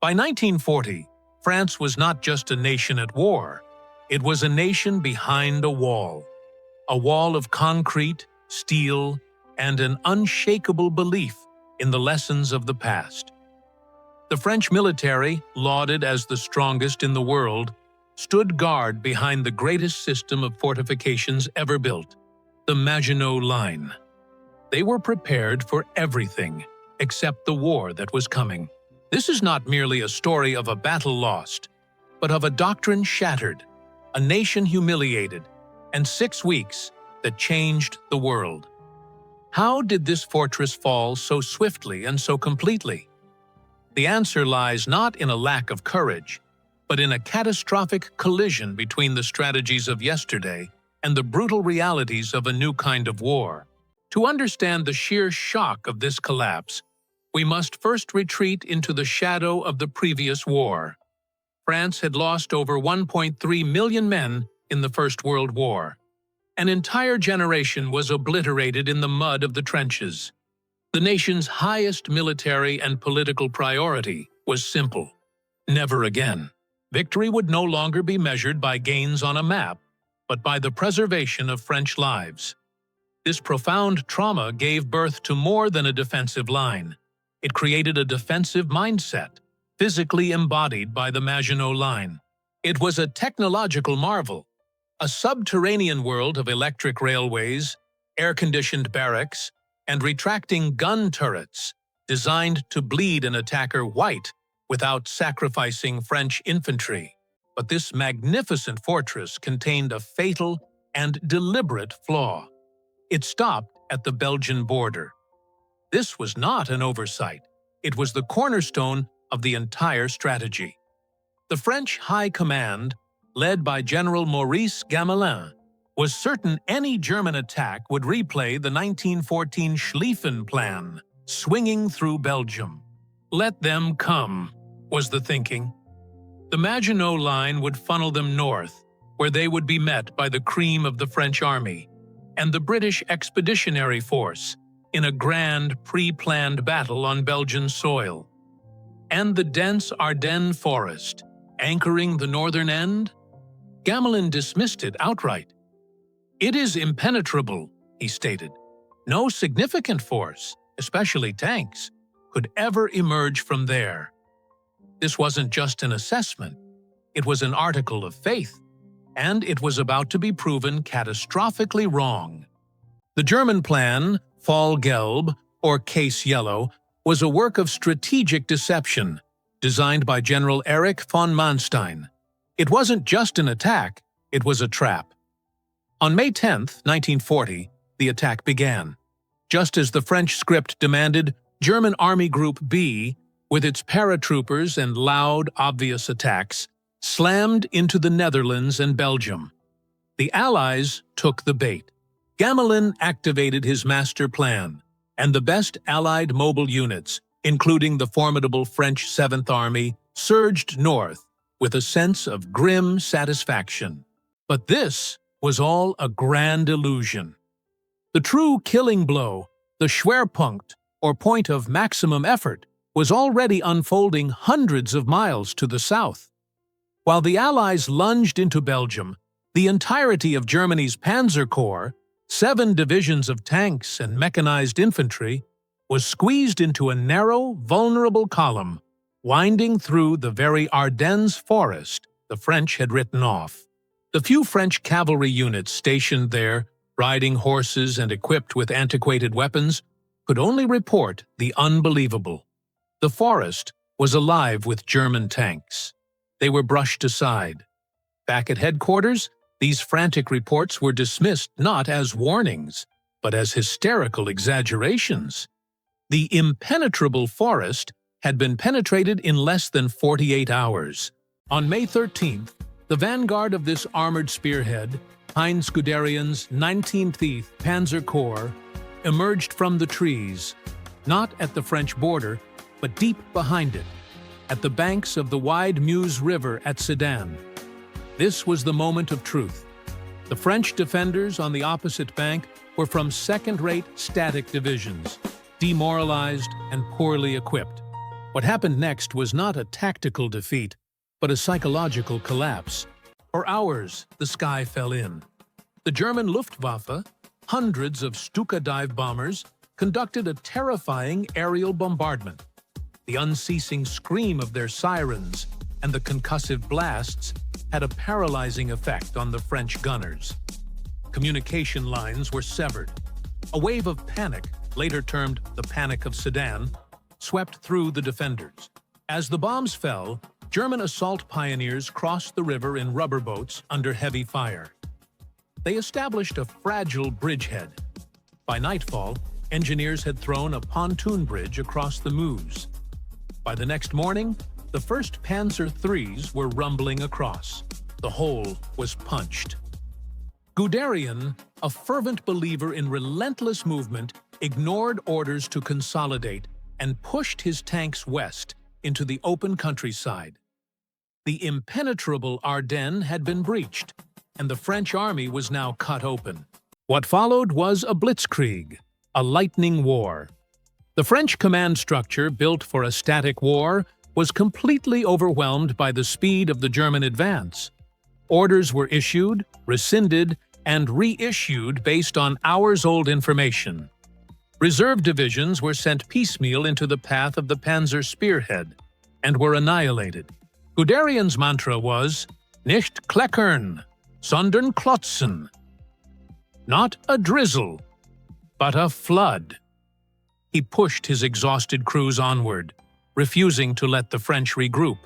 By 1940, France was not just a nation at war. It was a nation behind a wall of concrete, steel, and an unshakable belief in the lessons of the past. The French military, lauded as the strongest in the world, stood guard behind the greatest system of fortifications ever built, the Maginot Line. They were prepared for everything except the war that was coming. This is not merely a story of a battle lost, but of a doctrine shattered, a nation humiliated, and 6 weeks that changed the world. How did this fortress fall so swiftly and so completely? The answer lies not in a lack of courage, but in a catastrophic collision between the strategies of yesterday and the brutal realities of a new kind of war. To understand the sheer shock of this collapse, we must first retreat into the shadow of the previous war. France had lost over 1.3 million men in the First World War. An entire generation was obliterated in the mud of the trenches. The nation's highest military and political priority was simple: never again. Victory would no longer be measured by gains on a map, but by the preservation of French lives. This profound trauma gave birth to more than a defensive line. It created a defensive mindset, physically embodied by the Maginot Line. It was a technological marvel, a subterranean world of electric railways, air-conditioned barracks, and retracting gun turrets designed to bleed an attacker white without sacrificing French infantry. But this magnificent fortress contained a fatal and deliberate flaw. It stopped at the Belgian border. This was not an oversight. It was the cornerstone of the entire strategy. The French High Command, led by General Maurice Gamelin, was certain any German attack would replay the 1914 Schlieffen Plan, swinging through Belgium. Let them come, was the thinking. The Maginot Line would funnel them north, where they would be met by the cream of the French army and the British Expeditionary Force in a grand pre-planned battle on Belgian soil. And the dense Ardennes forest, anchoring the northern end? Gamelin dismissed it outright. "It is impenetrable," he stated. "No significant force, especially tanks, could ever emerge from there." This wasn't just an assessment. It was an article of faith, and it was about to be proven catastrophically wrong. The German plan, Fall Gelb, or Case Yellow, was a work of strategic deception, designed by General Erich von Manstein. It wasn't just an attack, it was a trap. On May 10, 1940, the attack began. Just as the French script demanded, German Army Group B, with its paratroopers and loud, obvious attacks, slammed into the Netherlands and Belgium. The Allies took the bait. Gamelin activated his master plan, and the best Allied mobile units, including the formidable French 7th Army, surged north with a sense of grim satisfaction. But this was all a grand illusion. The true killing blow, the Schwerpunkt, or point of maximum effort, was already unfolding hundreds of miles to the south. While the Allies lunged into Belgium, the entirety of Germany's Panzer Corps, 7 divisions of tanks and mechanized infantry, was squeezed into a narrow, vulnerable column, winding through the very Ardennes forest the French had written off. The few French cavalry units stationed there, riding horses and equipped with antiquated weapons, could only report the unbelievable. The forest was alive with German tanks. They were brushed aside. Back at headquarters, these frantic reports were dismissed not as warnings, but as hysterical exaggerations. The impenetrable forest had been penetrated in less than 48 hours. On May 13th, the vanguard of this armored spearhead, Heinz Guderian's 19th Panzer Corps, emerged from the trees, not at the French border, but deep behind it, at the banks of the wide Meuse River at Sedan. This was the moment of truth. The French defenders on the opposite bank were from second-rate static divisions, demoralized and poorly equipped. What happened next was not a tactical defeat, but a psychological collapse. For hours, the sky fell in. The German Luftwaffe, hundreds of Stuka dive bombers, conducted a terrifying aerial bombardment. The unceasing scream of their sirens and the concussive blasts had a paralyzing effect on the French gunners. Communication lines were severed. A wave of panic, later termed the Panic of Sedan, swept through the defenders. As the bombs fell, German assault pioneers crossed the river in rubber boats under heavy fire. They established a fragile bridgehead. By nightfall, engineers had thrown a pontoon bridge across the Meuse. By the next morning, the first Panzer IIIs were rumbling across. The hole was punched. Guderian, a fervent believer in relentless movement, ignored orders to consolidate and pushed his tanks west into the open countryside. The impenetrable Ardennes had been breached, and the French army was now cut open. What followed was a blitzkrieg, a lightning war. The French command structure, built for a static war, was completely overwhelmed by the speed of the German advance. Orders were issued, rescinded, and reissued based on hours-old information. Reserve divisions were sent piecemeal into the path of the Panzer spearhead and were annihilated. Guderian's mantra was, "Nicht kleckern, sondern klotzen." Not a drizzle, but a flood. He pushed his exhausted crews onward, refusing to let the French regroup.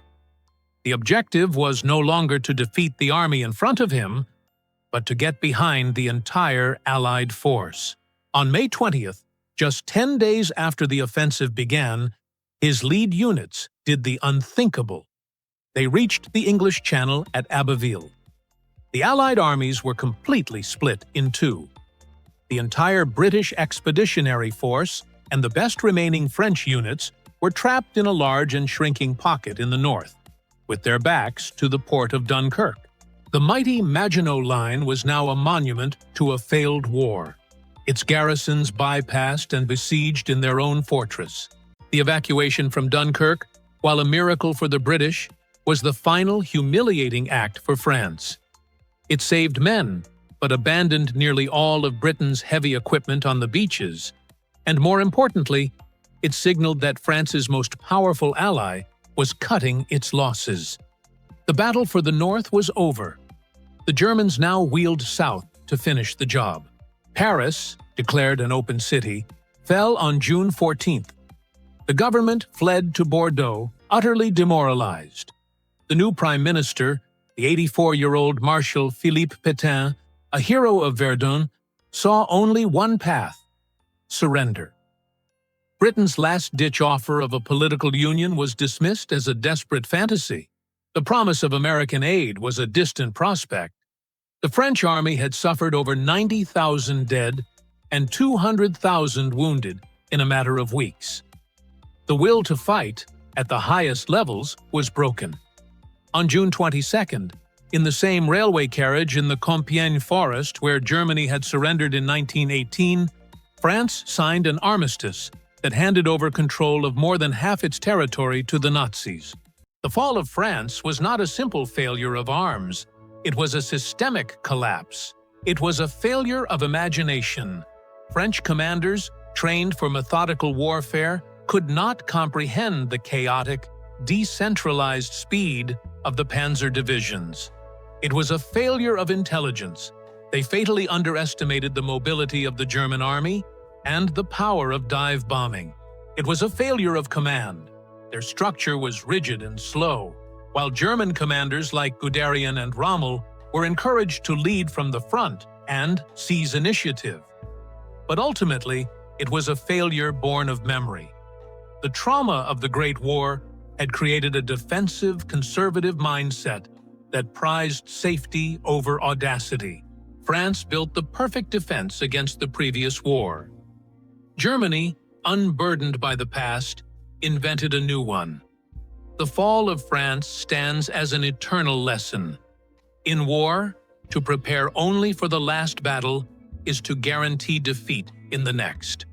The objective was no longer to defeat the army in front of him, but to get behind the entire Allied force. On May 20th, just 10 days after the offensive began, his lead units did the unthinkable. They reached the English Channel at Abbeville. The Allied armies were completely split in two. The entire British expeditionary force and the best remaining French units were trapped in a large and shrinking pocket in the north, with their backs to the port of Dunkirk. The mighty Maginot Line was now a monument to a failed war. Its garrisons bypassed and besieged in their own fortress. The evacuation from Dunkirk, while a miracle for the British, was the final humiliating act for France. It saved men, but abandoned nearly all of Britain's heavy equipment on the beaches, and more importantly, it signaled that France's most powerful ally was cutting its losses. The battle for the north was over. The Germans now wheeled south to finish the job. Paris, declared an open city, fell on June 14th. The government fled to Bordeaux, utterly demoralized. The new prime minister, the 84-year-old Marshal Philippe Pétain, a hero of Verdun, saw only one path: surrender. Britain's last-ditch offer of a political union was dismissed as a desperate fantasy. The promise of American aid was a distant prospect. The French army had suffered over 90,000 dead and 200,000 wounded in a matter of weeks. The will to fight, at the highest levels, was broken. On June 22nd, in the same railway carriage in the Compiègne forest where Germany had surrendered in 1918, France signed an armistice that handed over control of more than half its territory to the Nazis. The fall of France was not a simple failure of arms. It was a systemic collapse. It was a failure of imagination. French commanders, trained for methodical warfare, could not comprehend the chaotic, decentralized speed of the panzer divisions. It was a failure of intelligence. They fatally underestimated the mobility of the German army and the power of dive bombing. It was a failure of command. Their structure was rigid and slow, while German commanders like Guderian and Rommel were encouraged to lead from the front and seize initiative. But ultimately, it was a failure born of memory. The trauma of the Great War had created a defensive, conservative mindset that prized safety over audacity. France built the perfect defense against the previous war. Germany, unburdened by the past, invented a new one. The fall of France stands as an eternal lesson. In war, to prepare only for the last battle is to guarantee defeat in the next.